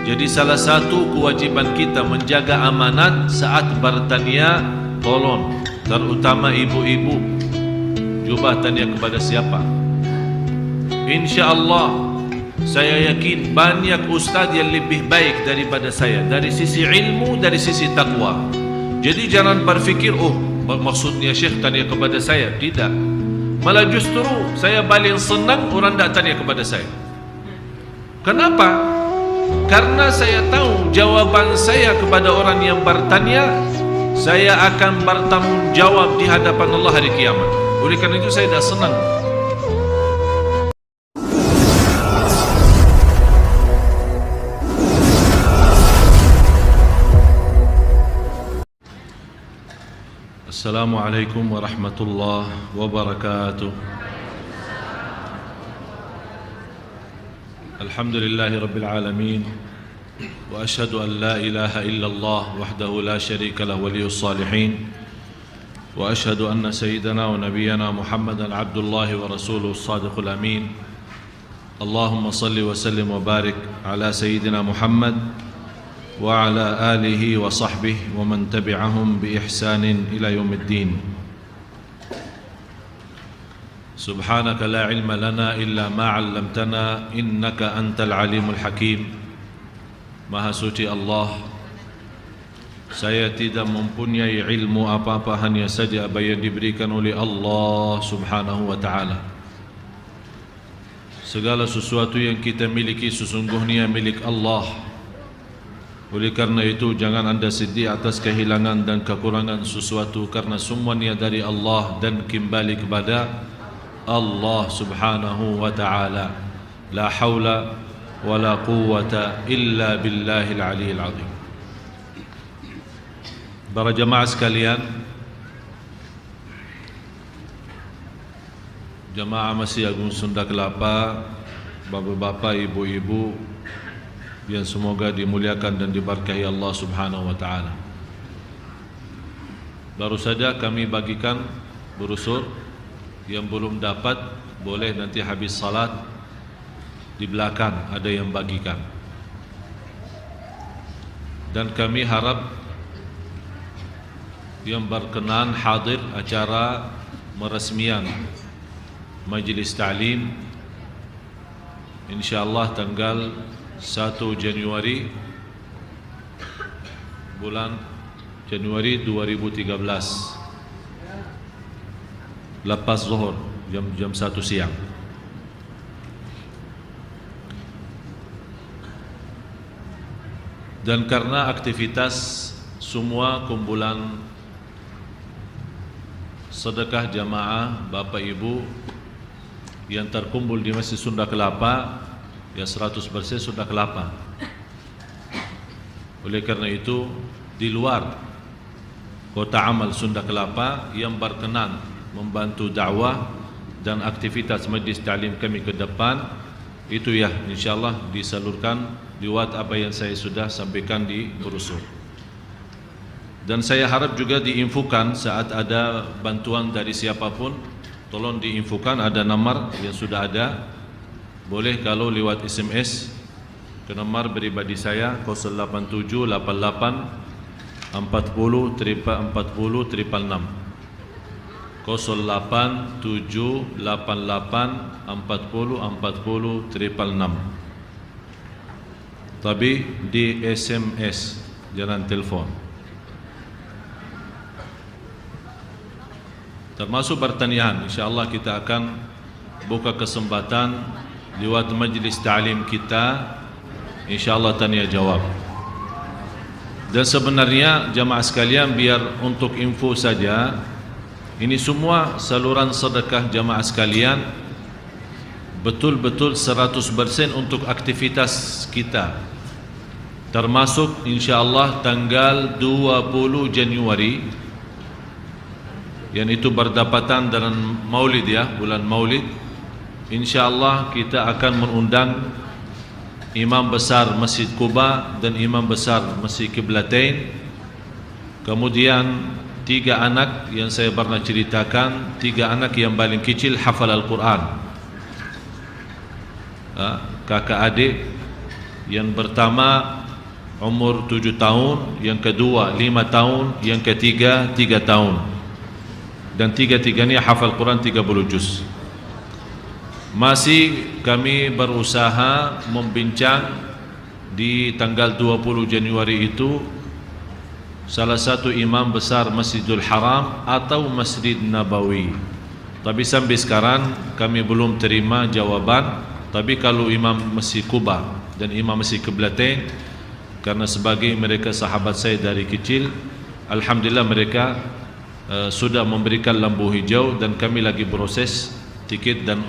Jadi salah satu kewajiban kita menjaga amanat saat bertanya, tolong, terutama ibu-ibu, cuba tanya kepada siapa. InsyaAllah saya yakin banyak ustaz yang lebih baik daripada saya dari sisi ilmu, dari sisi takwa. Jadi jangan berfikir, oh maksudnya Syekh tanya kepada saya. Tidak. Malah justru saya paling senang orang tak tanya kepada saya. Kenapa? Karena saya tahu jawaban saya kepada orang yang bertanya, saya akan bertanggung jawab di hadapan Allah hari kiamat. Oleh karena itu saya dah senang. Assalamualaikum warahmatullahi wabarakatuh. Alhamdulillahi rabbil alamin. Wa ashhadu an la ilaha illallah wahdahu la syarika lahu waliyus salihin. Wa ashhadu anna sayyidana wa nabiyyana Muhammadan abdullahi wa rasuluhu as-sadiqul amin. Allahumma salli wa sallim wa barik ala sayyidina Muhammad wa ala alihi wa sahbihi wa man tabi'ahum bi ihsanin ila yaumiddin. Subhanaka la ilma lana illa ma 'allamtana innaka antal alimul hakim. Maha suci Allah, saya tidak mempunyai ilmu apa-apa, hanya saja apa yang diberikan oleh Allah Subhanahu wa ta'ala. Segala sesuatu yang kita miliki sesungguhnya milik Allah. Oleh karena itu jangan anda sedih atas kehilangan dan kekurangan sesuatu, karena semuanya dari Allah dan kembali kepada Allah Subhanahu wa ta'ala. La hawla wa la quwwata illa billahil aliyyil azim. Para jamaah sekalian, jamaah Masjid Agung Sunda Kelapa, bapak-bapak, ibu-ibu yang semoga dimuliakan dan diberkahi Allah Subhanahu wa ta'ala. Baru saja kami bagikan brosur. Yang belum dapat boleh nanti habis salat di belakang ada yang bagikan. Dan kami harap yang berkenan hadir acara meresmian majlis ta'lim insyaallah tanggal 1 Januari bulan Januari 2013 lepas zuhur jam 1 siang. Dan karena aktivitas semua kumpulan sedekah jamaah Bapak Ibu yang terkumpul di Masjid Sunda Kelapa, ya 100% Sunda Kelapa. Oleh karena itu di luar kota amal Sunda Kelapa yang berkenan membantu dakwah dan aktivitas majlis ta'lim kami ke depan, itu ya insyaallah disalurkan lewat apa yang saya sudah sampaikan di brosur. Dan saya harap juga diinfokan saat ada bantuan dari siapapun, tolong diinfokan, ada nomor yang sudah ada. Boleh kalau lewat SMS ke nomor pribadi saya 08788 40 340 366 08788 40 40 366. Tapi di SMS, jangan telefon. Termasuk pertanyaan, insyaallah kita akan buka kesempatan lewat majlis ta'lim kita, insyaallah tanya jawab. Dan sebenarnya jamaah sekalian, biar untuk info saja, ini semua saluran sedekah jamaah sekalian betul-betul 100% untuk aktivitas kita, termasuk insyaallah tanggal 20 Januari yang itu berdapatan dengan Maulid, ya, bulan Maulid. Insyaallah kita akan mengundang Imam Besar Masjid Quba dan Imam Besar Masjid Qiblatain. Kemudian 3 anak yang saya pernah ceritakan, 3 anak yang paling kecil hafal Al-Quran, kakak adik Yang pertama umur 7 tahun, yang kedua 5 tahun, yang ketiga 3 tahun. Dan tiga-tiganya hafal Quran 30 juz. Masih kami berusaha membincang di tanggal 20 Januari itu salah satu imam besar Masjidil Haram atau Masjid Nabawi. Tapi sampai sekarang kami belum terima jawaban. Tapi kalau imam Masjid Kuba dan imam Masjid Qiblatain, karena sebagai mereka sahabat saya dari kecil, alhamdulillah mereka sudah memberikan lampu hijau dan kami lagi proses tiket dan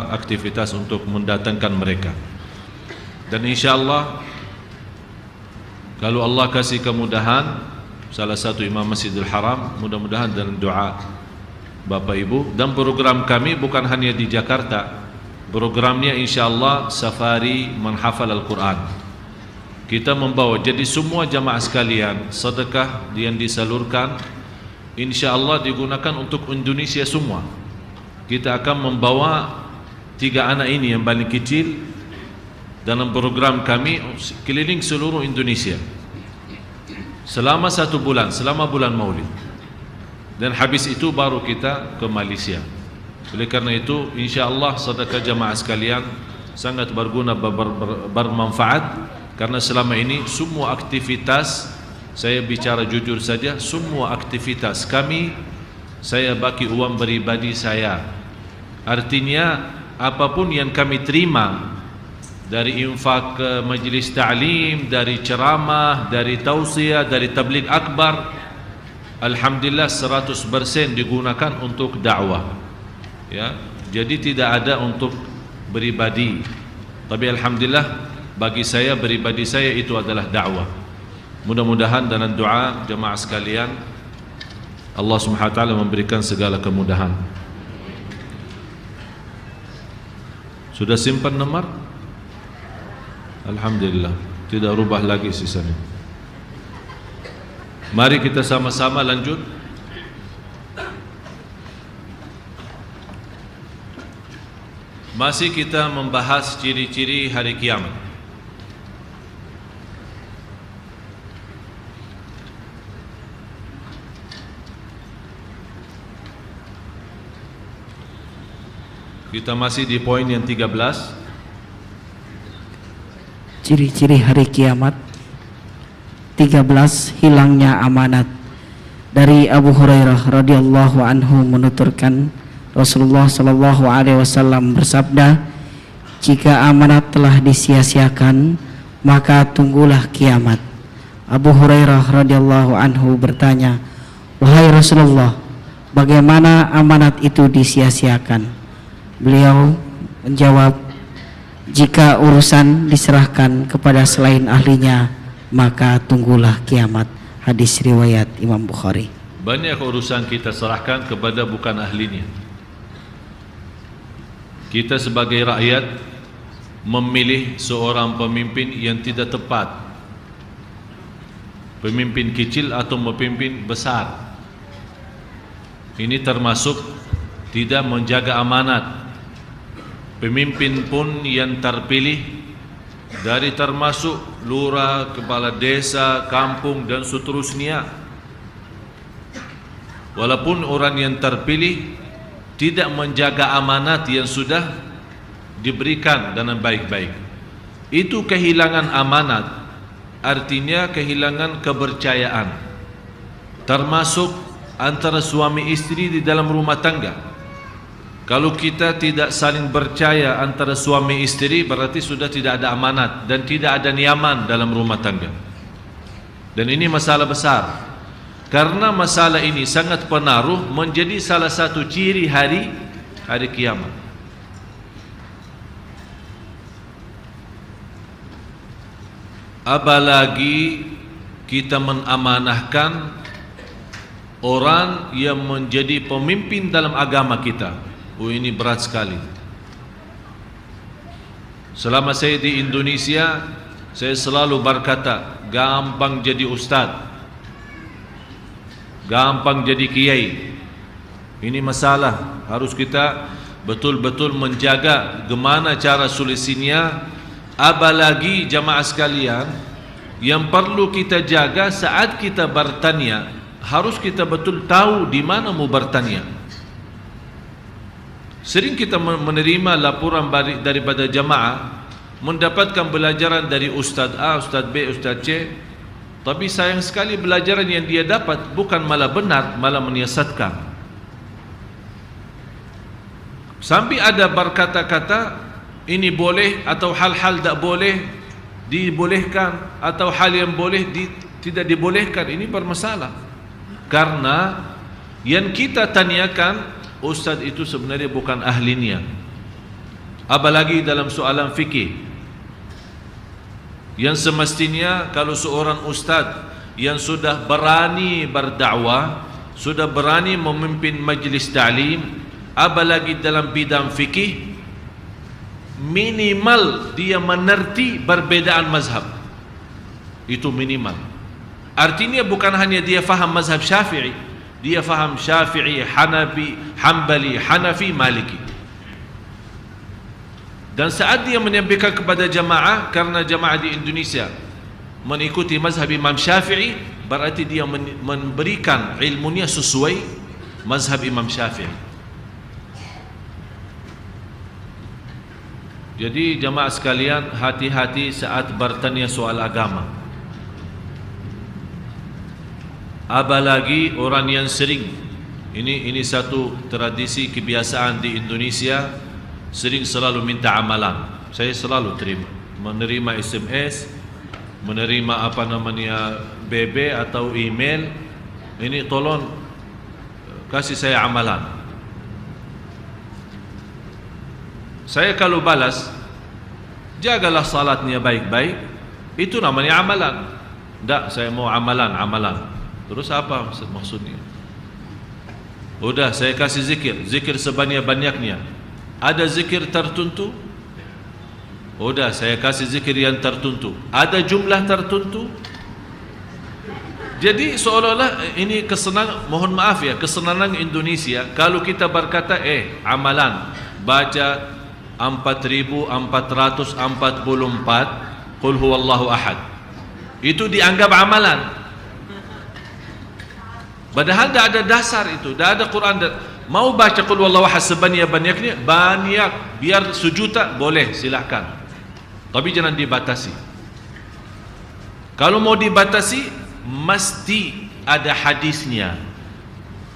aktivitas untuk mendatangkan mereka. Dan insyaallah kalau Allah kasih kemudahan salah satu imam Masjidil Haram, mudah-mudahan dalam doa Bapak Ibu. Dan program kami bukan hanya di Jakarta, programnya insyaallah safari menghafal Al-Quran. Kita membawa, jadi semua jamaah sekalian sedekah yang disalurkan insyaallah digunakan untuk Indonesia semua. Kita akan membawa 3 anak ini yang paling kecil dalam program kami keliling seluruh Indonesia selama 1 bulan, selama bulan Maulid. Dan habis itu baru kita ke Malaysia. Oleh karena itu insyaallah sedekah jamaah sekalian sangat berguna, bermanfaat, karena selama ini semua aktivitas, saya bicara jujur saja, semua aktivitas kami saya bagi uang pribadi saya. Artinya apapun yang kami terima dari infak ke majlis ta'lim, dari ceramah, dari tausiah, dari tabligh akbar, alhamdulillah 100% digunakan untuk dakwah. Ya, jadi tidak ada untuk pribadi. Tapi alhamdulillah bagi saya, pribadi saya itu adalah dakwah. Mudah-mudahan dalam doa jemaah sekalian Allah Subhanahu wa taala memberikan segala kemudahan. Sudah simpan nomor? Alhamdulillah, tidak rubah lagi sisanya. Mari kita sama-sama lanjut. Masih kita membahas ciri-ciri hari kiamat. Kita masih di poin yang 13. Ciri-ciri hari kiamat. 13. Hilangnya amanat. Dari Abu Hurairah radhiyallahu anhu menuturkan, Rasulullah sallallahu alaihi wasallam bersabda, jika amanat telah disia-siakan, maka tunggulah kiamat. Abu Hurairah radhiyallahu anhu bertanya, wahai Rasulullah, bagaimana amanat itu disia-siakan? Beliau menjawab, jika urusan diserahkan kepada selain ahlinya, maka tunggulah kiamat. Hadis riwayat Imam Bukhari. Banyak urusan kita serahkan kepada bukan ahlinya. Kita sebagai rakyat memilih seorang pemimpin yang tidak tepat, pemimpin kecil atau pemimpin besar. Ini termasuk tidak menjaga amanat. Pemimpin pun yang terpilih dari termasuk lurah, kepala desa, kampung dan seterusnya, walaupun orang yang terpilih tidak menjaga amanat yang sudah diberikan dengan baik-baik, itu kehilangan amanat, artinya kehilangan kepercayaan, termasuk antara suami istri di dalam rumah tangga. Kalau kita tidak saling percaya antara suami istri, berarti sudah tidak ada amanat dan tidak ada nyaman dalam rumah tangga. Dan ini masalah besar, karena masalah ini sangat pengaruh menjadi salah satu ciri hari kiamat. Apalagi kita menamanahkan orang yang menjadi pemimpin dalam agama kita. Ini berat sekali. Selama saya di Indonesia, saya selalu berkata, gampang jadi ustaz, gampang jadi kiai. Ini masalah, harus kita betul-betul menjaga bagaimana cara solusinya Apalagi jamaah sekalian, yang perlu kita jaga saat kita bertanya, harus kita betul tahu di mana mau bertanya. Sering kita menerima laporan daripada jamaah, mendapatkan belajaran dari Ustaz A, Ustaz B, Ustaz C, tapi sayang sekali belajaran yang dia dapat bukan malah benar, malah menyesatkan. Sampai ada berkata-kata ini boleh atau hal-hal tak boleh dibolehkan, atau hal yang boleh tidak dibolehkan. Ini bermasalah karena yang kita tanyakan ustaz itu sebenarnya bukan ahlinya. Apalagi dalam soalan fikih, yang semestinya kalau seorang ustaz yang sudah berani berdakwah, sudah berani memimpin majlis ta'lim, apalagi dalam bidang fikih, minimal dia mengerti perbedaan mazhab. Itu minimal. Artinya bukan hanya dia faham mazhab Syafi'i, dia faham Syafi'i, Hanafi, Hanbali, Hanafi, Maliki. Dan saat dia menyampaikan kepada jamaah, karena jamaah di Indonesia mengikuti mazhab Imam Syafi'i, berarti dia memberikan ilmunya sesuai mazhab Imam Syafi'i. Jadi jamaah sekalian, hati-hati saat bertanya soal agama. Apalagi orang yang sering, ini satu tradisi kebiasaan di Indonesia, sering selalu minta amalan. Saya selalu menerima SMS, menerima BB atau email, ini tolong kasih saya amalan. Saya kalau balas, jagalah salatnya baik-baik, itu namanya amalan. Tak, saya mau amalan. Terus apa maksudnya? Udah saya kasih zikir sebanyak-banyaknya. Ada zikir tertentu? Udah saya kasih zikir yang tertentu. Ada jumlah tertentu? Jadi seolah-olah ini kesenangan, mohon maaf ya, kesenangan Indonesia kalau kita berkata amalan, baca 4444 Qul huwallahu ahad, itu dianggap amalan. Padahal tak ada dasar itu, tak ada Quran. Mau baca Qul huwallahu ahad sebanyak-banyaknya, banyak, biar sejuta boleh, silakan, tapi jangan dibatasi. Kalau mau dibatasi, mesti ada hadisnya.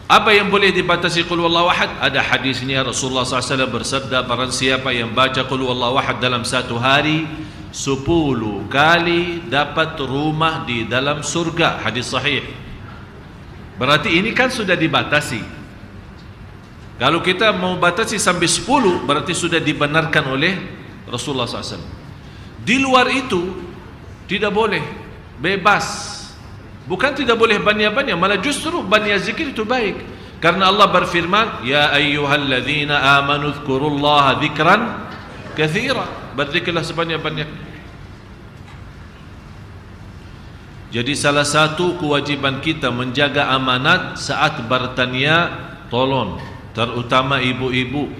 Apa yang boleh dibatasi Qul huwallahu ahad? Ada hadisnya. Rasulullah SAW bersabda, barang siapa yang baca Qul huwallahu ahad dalam satu hari 10 kali dapat rumah di dalam surga. Hadis sahih. Berarti ini kan sudah dibatasi. Kalau kita mau batasi sampai 10, berarti sudah dibenarkan oleh Rasulullah SAW. Di luar itu tidak boleh, bebas. Bukan tidak boleh banyak-banyak, malah justru banyak zikir itu baik. Karena Allah berfirman, ya ayyuhalladzina amanu dzkurullaha dzikran katsira, berzikirlah sebanyak-banyaknya. Jadi salah satu kewajiban kita menjaga amanat saat bertanya, tolong, terutama ibu-ibu,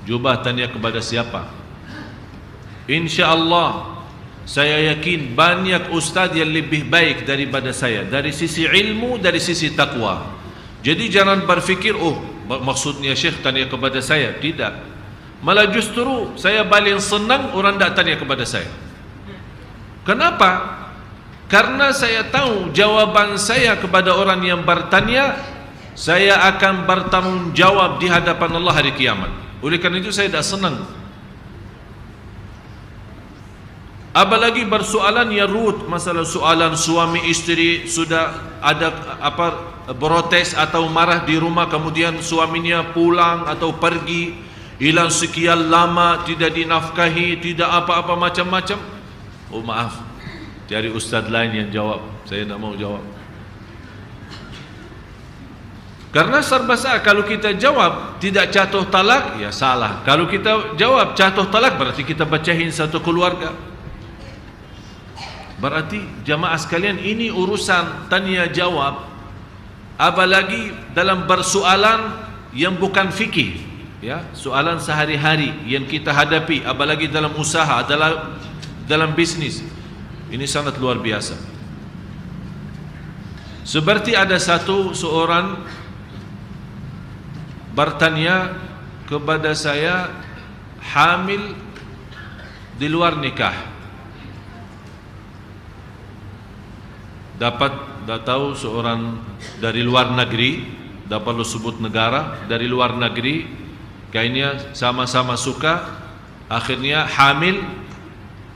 cuba tanya kepada siapa. InsyaAllah saya yakin banyak ustaz yang lebih baik daripada saya dari sisi ilmu, dari sisi takwa. Jadi jangan berfikir, maksudnya Syekh tanya kepada saya. Tidak. Malah justru saya paling senang orang tak tanya kepada saya. Kenapa? Karena saya tahu jawaban saya kepada orang yang bertanya, saya akan bertanggung jawab di hadapan Allah hari kiamat. Oleh karena itu saya tak senang. Apalagi bersoalan yang ruwet, masalah soalan suami istri, sudah ada protes atau marah di rumah, kemudian suaminya pulang atau pergi, hilang sekian lama, tidak dinafkahi, tidak apa-apa macam-macam. Oh maaf, cari ustaz lain yang jawab, saya tak mau jawab. Karena serba salah. Kalau kita jawab tidak jatuh talak, ya salah. Kalau kita jawab jatuh talak, berarti kita bacahin satu keluarga. Berarti jamaah sekalian, ini urusan tanya jawab. Apalagi dalam bersoalan yang bukan fikih, ya, soalan sehari-hari yang kita hadapi, apalagi dalam usaha, adalah dalam bisnis. Ini sangat luar biasa. Seperti ada seorang bertanya kepada saya, hamil di luar nikah. Dah tahu seorang dari luar negeri, dah perlu sebut negara, dari luar negeri, kayaknya sama-sama suka, akhirnya hamil,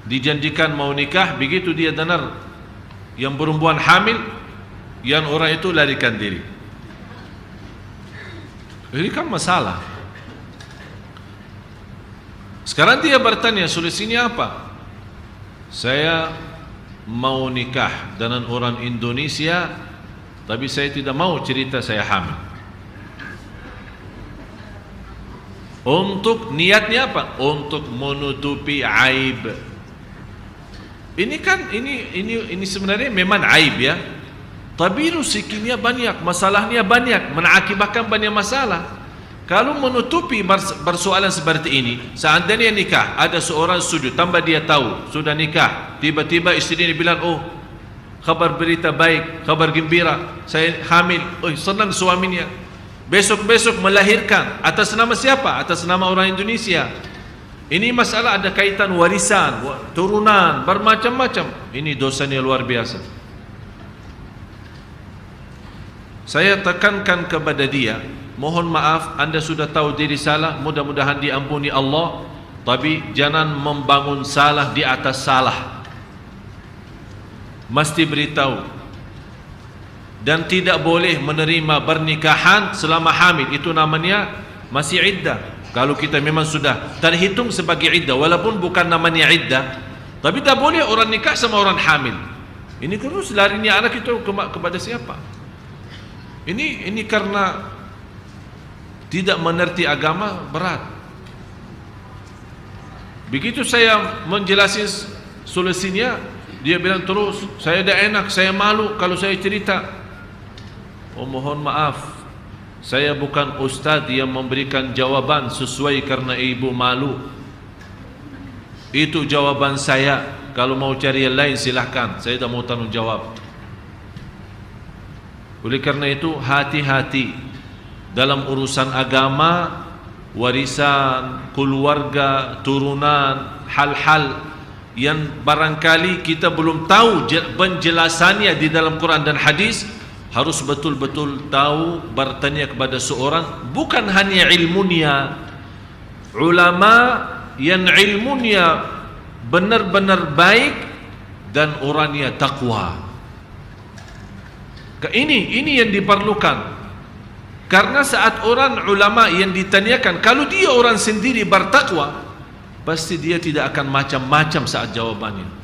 dijanjikan mau nikah, begitu dia dengar yang perempuan hamil, yang orang itu larikan diri. Ini kan masalah. Sekarang dia bertanya, solusinya apa? Saya mau nikah dengan orang Indonesia, tapi saya tidak mau cerita saya hamil. Untuk niatnya apa? Untuk menutupi aib. Ini sebenarnya memang aib ya. Tapi rezekinya banyak, masalahnya banyak, mengakibatkan banyak masalah. Kalau menutupi persoalan seperti ini, seandainya nikah, ada seorang sujud, tambah dia tahu sudah nikah, tiba-tiba istri ini bilang, oh, kabar berita baik, kabar gembira, saya hamil. Oh, senang suaminya. Besok-besok melahirkan atas nama siapa? Atas nama orang Indonesia. Ini masalah ada kaitan warisan, turunan, bermacam-macam. Ini dosanya luar biasa. Saya tekankan kepada dia, mohon maaf, anda sudah tahu diri salah, mudah-mudahan diampuni Allah, tapi jangan membangun salah di atas salah. Mesti beritahu. Dan tidak boleh menerima pernikahan selama hamil. Itu namanya masih iddah. Kalau kita memang sudah terhitung sebagai iddah, walaupun bukan namanya iddah, tapi tak boleh orang nikah sama orang hamil. Ini terus larinya anak itu kepada siapa? Ini karena tidak mengerti agama, berat. Begitu saya menjelaskan solusinya, dia bilang terus, saya dah enak, saya malu kalau saya cerita. Oh, mohon maaf, saya bukan ustaz yang memberikan jawaban sesuai karena ibu malu. Itu jawaban saya. Kalau mau cari yang lain silahkan, saya tak mau tanggung jawab. Oleh karena itu, hati-hati dalam urusan agama, warisan, keluarga, turunan, hal-hal yang barangkali kita belum tahu penjelasannya di dalam Quran dan hadis. Harus betul-betul tahu, bertanya kepada seorang, bukan hanya ilmunya, ulama yang ilmunya benar-benar baik dan orangnya takwa. Ini yang diperlukan. Karena saat orang ulama yang ditanyakan, kalau dia orang sendiri bertakwa, pasti dia tidak akan macam-macam saat jawabannya.